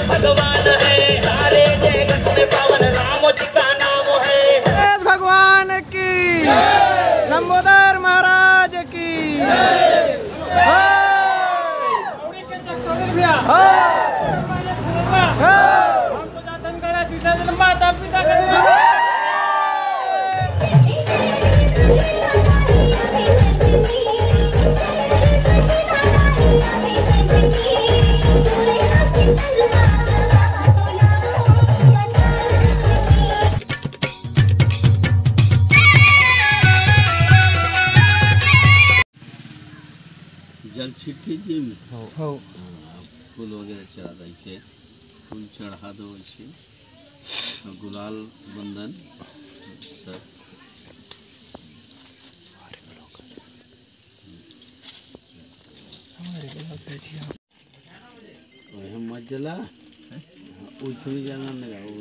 भगवान है सारे जगत में पावन राम जी का नाम है। भगवान की लंबोदर महाराज की जल छिटके जी में फूल वगैरह चढ़ा दो, ऐसे फूल चढ़ा दो, ऐसे गुलाल बंधन मत जला उसमें जला लगा वो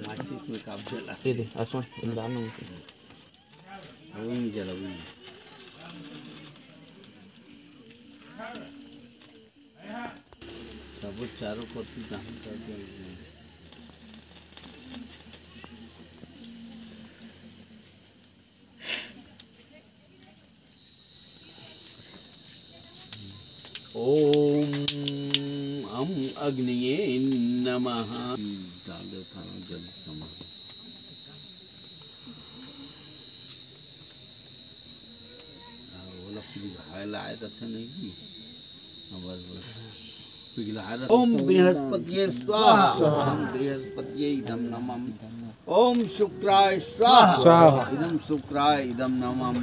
माचिस में काफ जला वो नहीं जला वो सब चारों पत्ती दान कर दिया। ओम अम अग्निये नमः। डाल देता हूँ जल समा बोला पिघला आया था नहीं की ओम बृहस्पतिये स्वाहा। ओम बृहस्पतिये इदं नमः। ओम शुक्राय स्वाहा। इदं शुक्राय इदं नमः।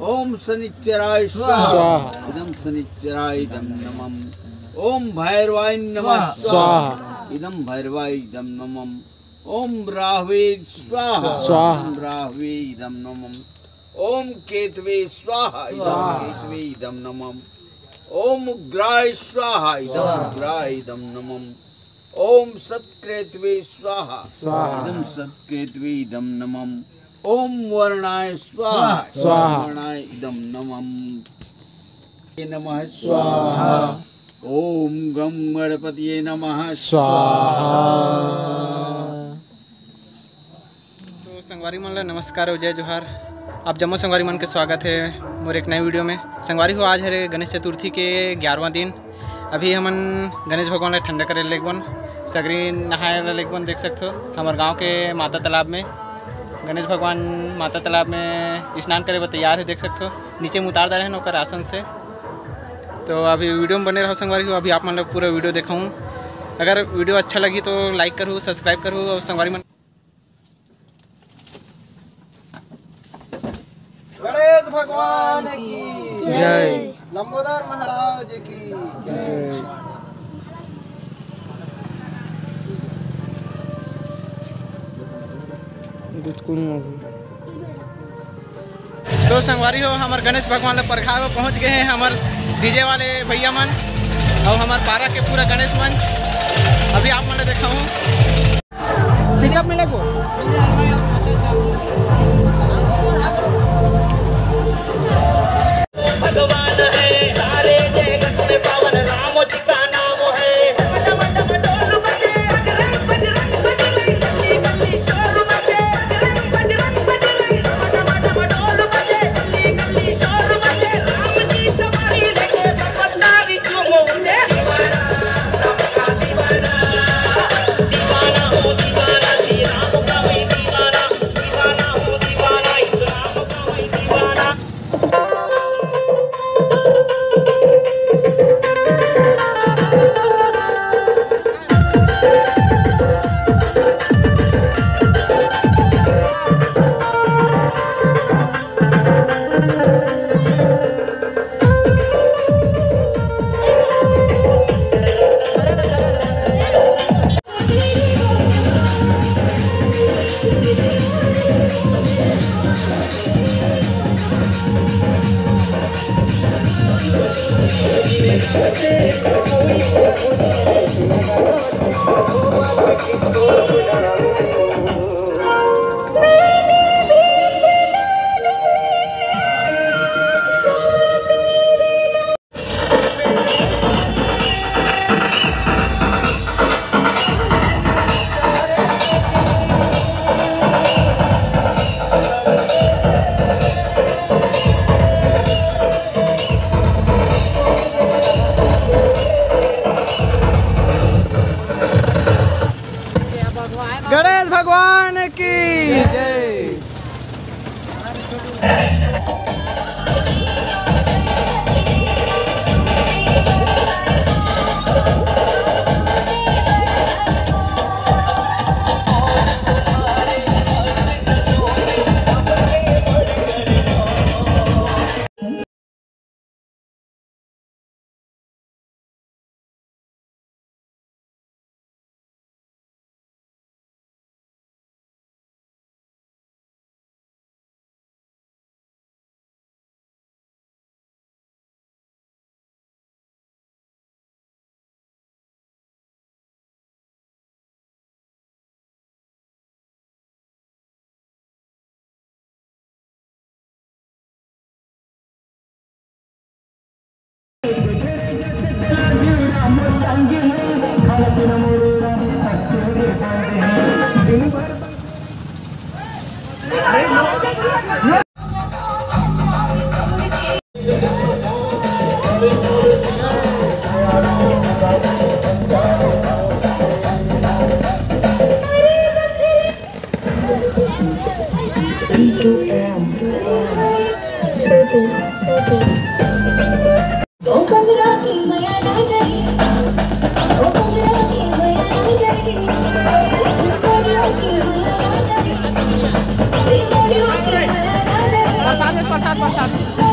ओम शनिश्चराय स्वाहा। इदं शनिश्चराय इदं नमः। ओम भैरवाय नमः स्वाहा। इदं भैरवाय इदं नमः। ओम राहवे स्वाहा। ओम राहवे इदं नमः। ओम केतवे स्वाहा। इदं केतवे इदं नमः। ओम उग्राय स्वाहा। इदं उग्राय इदं नमः। ओम सत्कृतवे स्वाहा। इदं सत्कृतवे इदं नमः। ओम वर्णाय स्वाहा। वर्णाय इदं नमः। नमः स्वाहा। ओम गं गणपतिये नमः स्वाहा। तो संगवारी मन ला नमस्कार और जय जोहार। आप जम्मू संगवारी मन के स्वागत है मोर एक नए वीडियो में। संगवारी हो आज है गणेश चतुर्थी के 11वां दिन। अभी हमन गणेश भगवान ला ठंडा करे लेगवन सगरी नहाए लेगवन देख सकते हो। हमारे गांव के माता तालाब में गणेश भगवान माता तालाब में स्नान करे तैयार है, देख सकते हो। नीचे में उतार रहे हैं नौकर आसन से। तो अभी वीडियो में बने रहो संगवारी हो। अभी आप मन पूरा वीडियो दिखाऊँ। अगर वीडियो अच्छा लगी तो लाइक करूँ, सब्सक्राइब करूँ और संगवारी मन गणेश भगवान की जय। लंबोदर महाराज की जय। तो संगवारी हो हमारे गणेश भगवान ले परखा पहुंच गए हैं हमारे डीजे वाले भैया मन और हमारे पारा के पूरा गणेश मंच। अभी आप मैंने देखा हूँ पिकअप मिले को भगवान है सारे जगत में पावन राम जी का नाम है। भगवान की जय।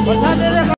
प्रसाद दे दे।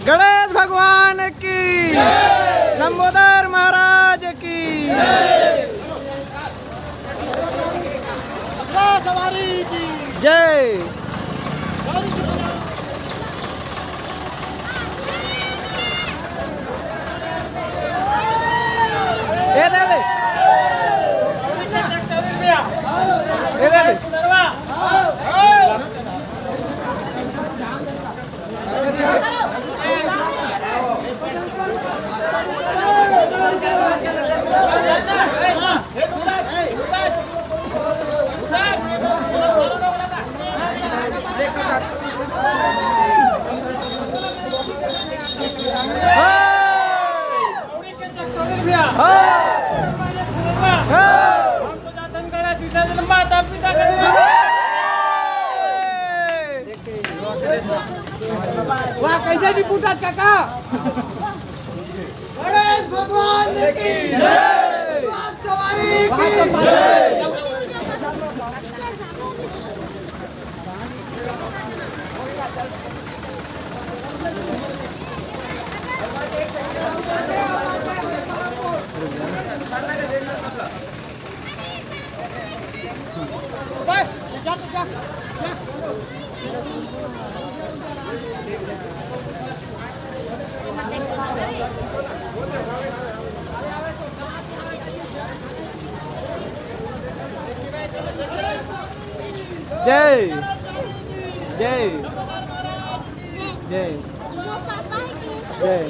गणेश भगवान की, लंबोदर महाराज की, सवारी की जय। ये दे दे, ये दे दे। वाह कैसे नहीं पूछा काका। गणेश भगवान की जय, सवारी की जय। जय जय जय जय।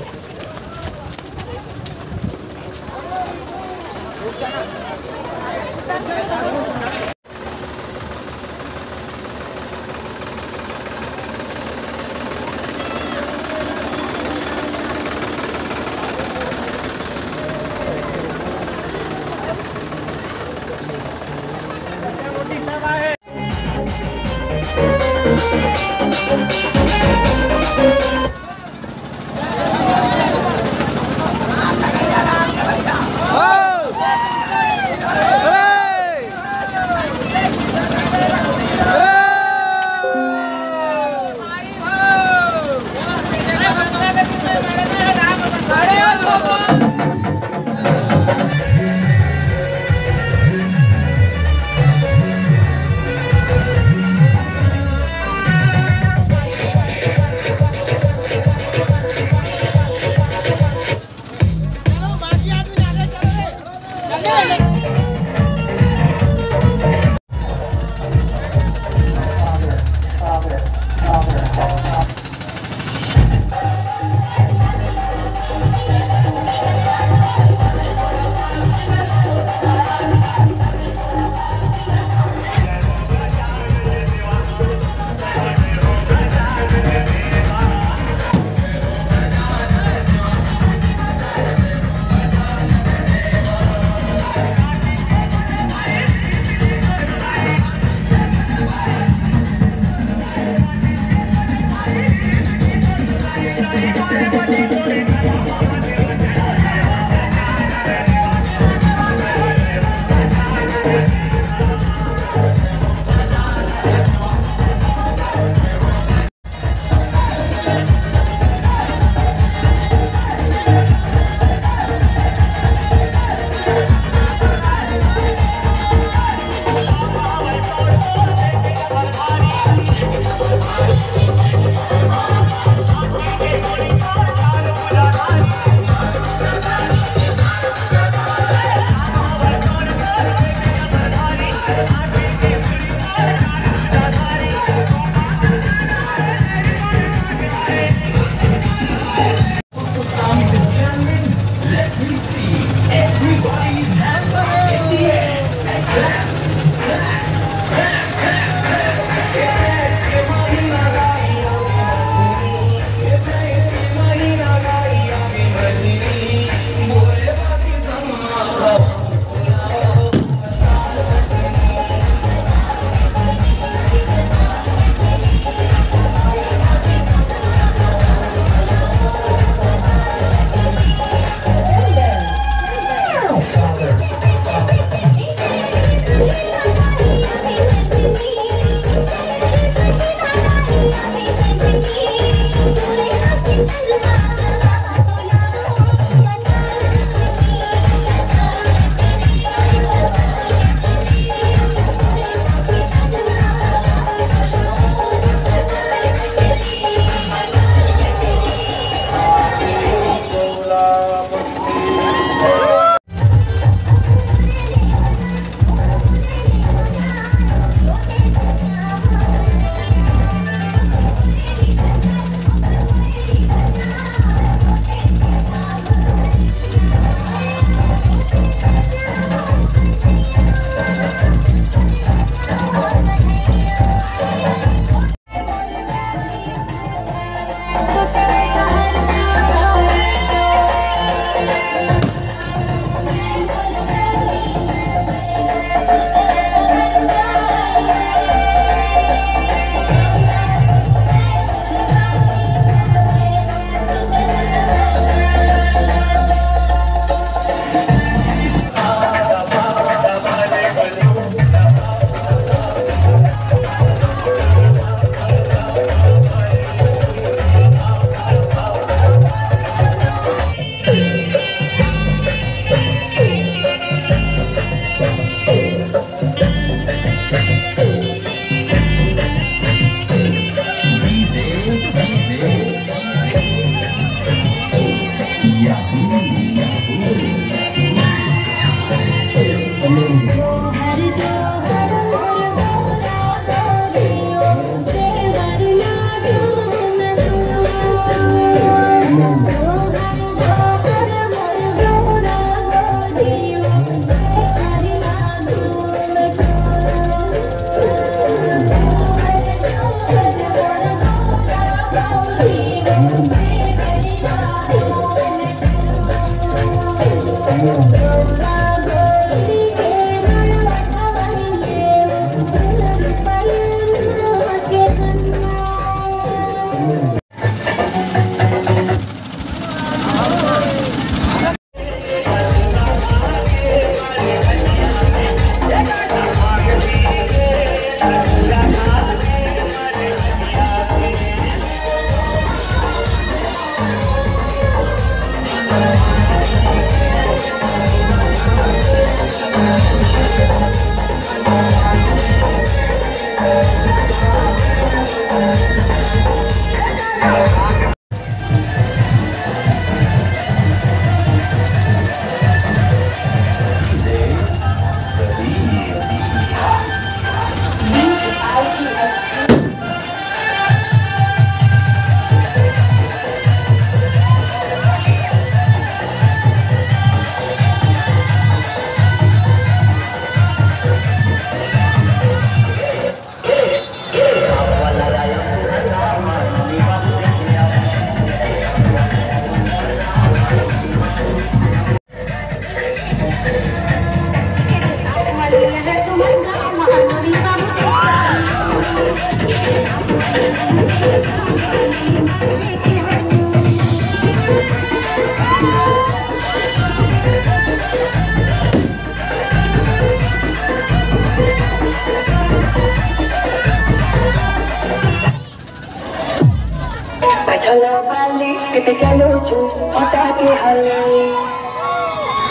Chalo balik, kita jalo cu, otak ke halai.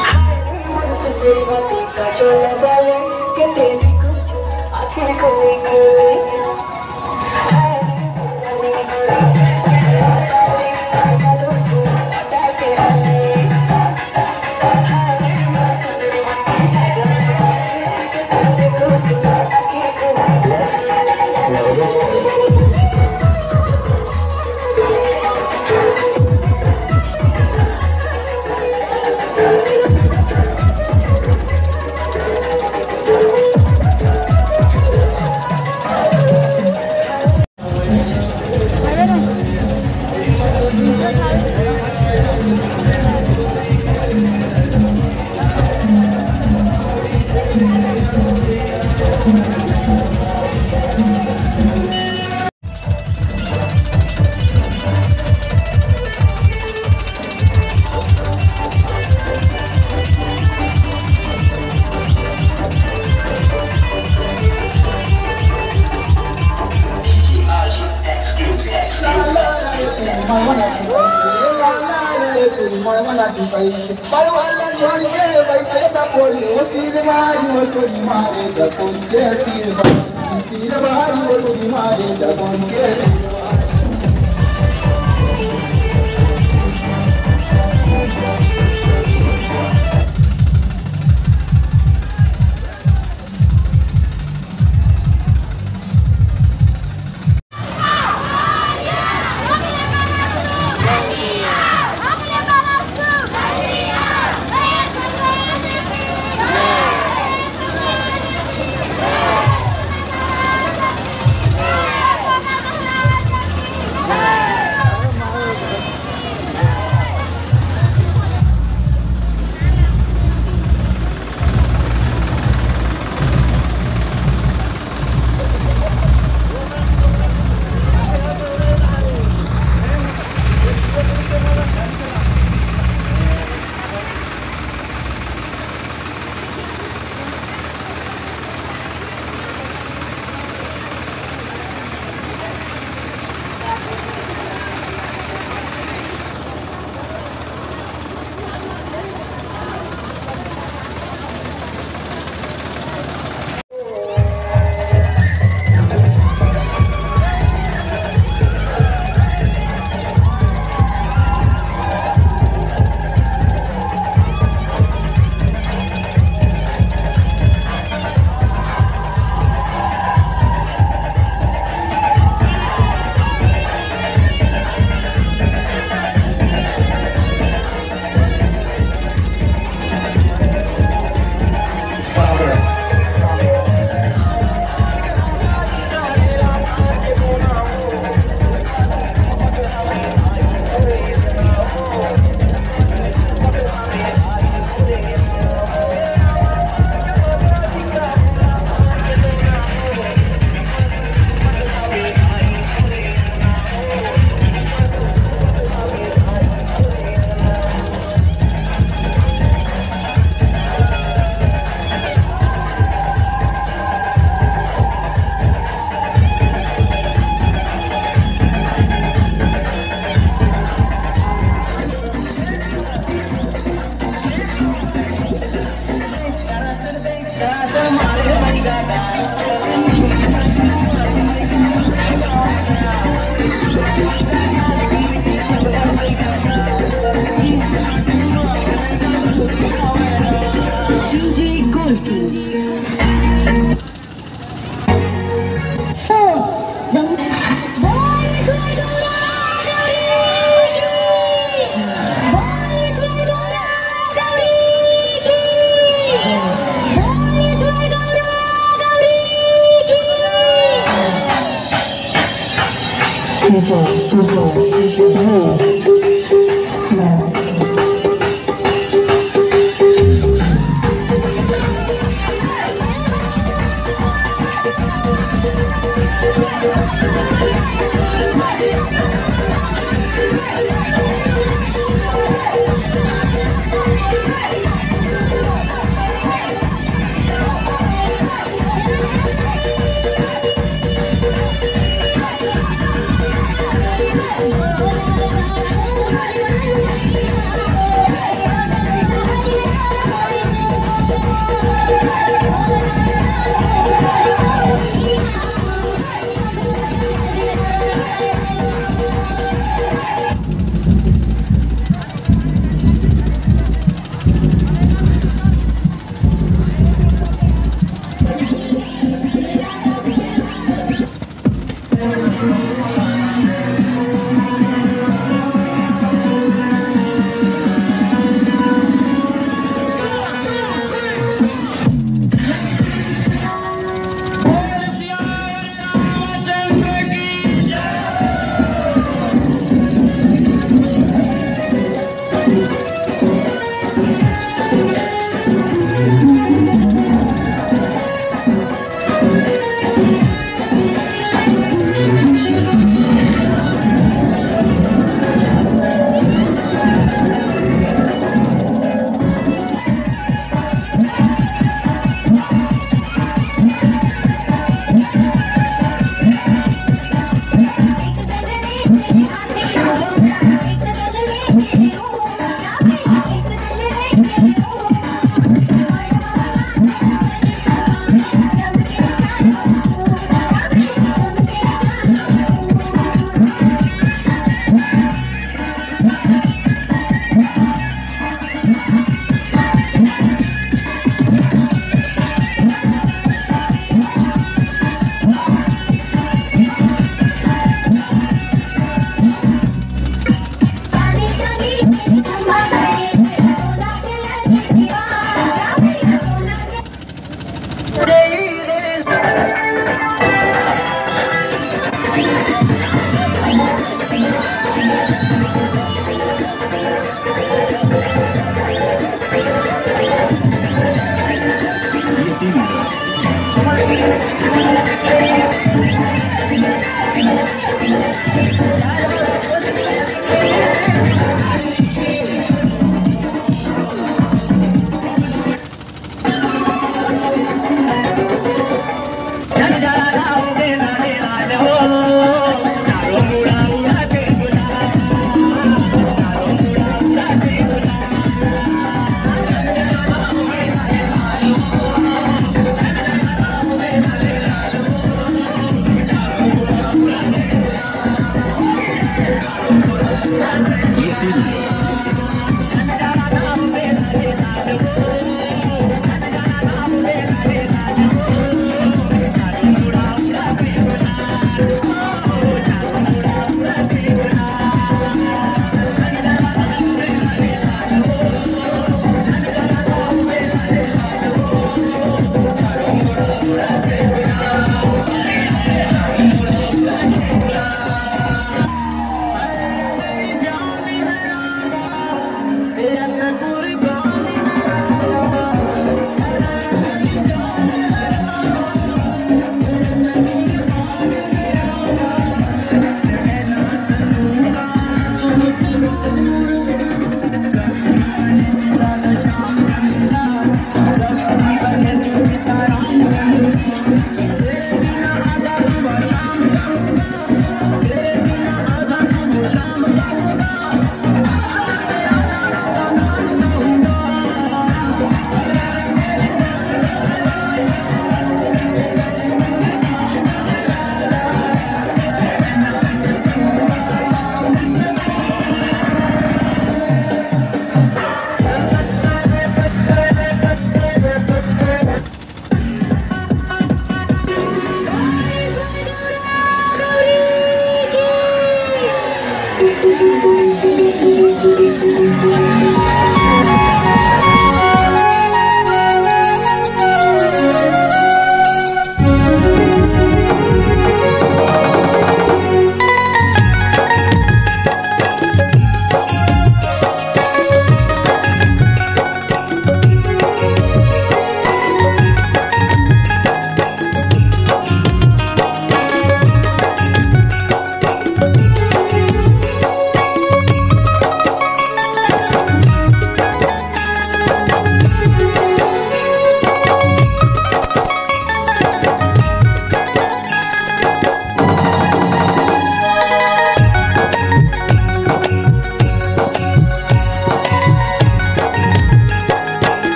Hai, sendiri mati, chalo balik, kita dikucu, akhir kau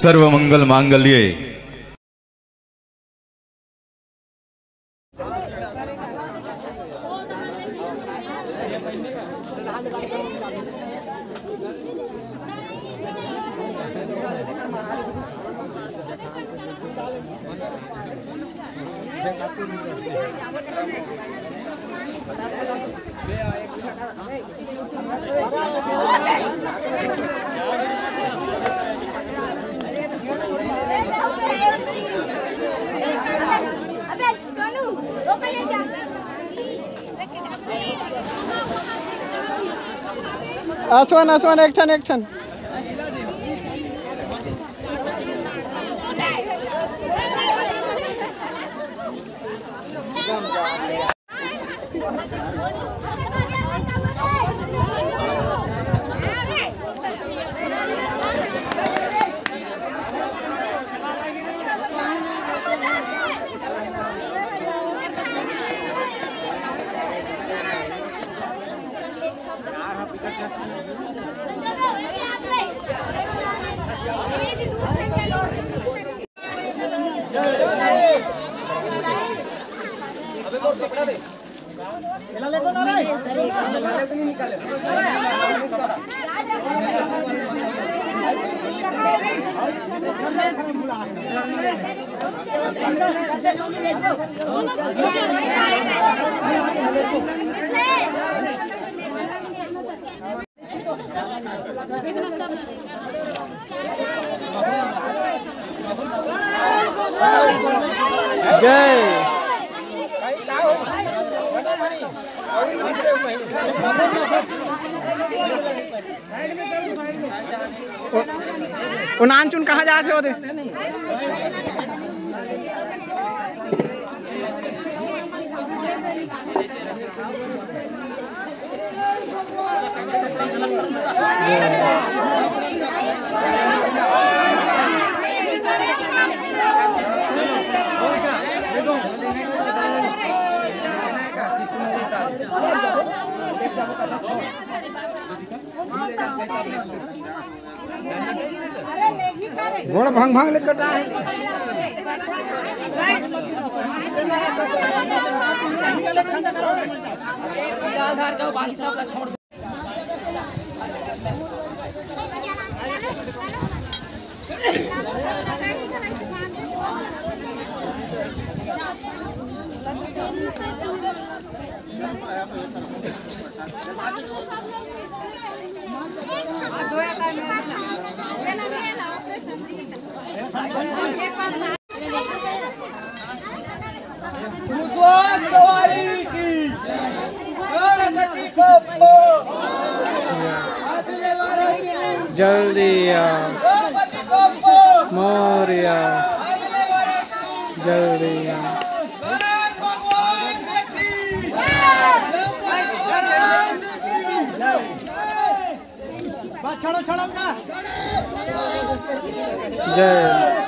सर्वमंगल मांगल्ये आसमान आसमान एक्शन एक्शन। जय उनान चुन कहाँ जाते हो? घोड़ा भांग भांग ले कटा है। आधार का बाकी सब का छोड़ जल्दी मोरिया जल्दी जय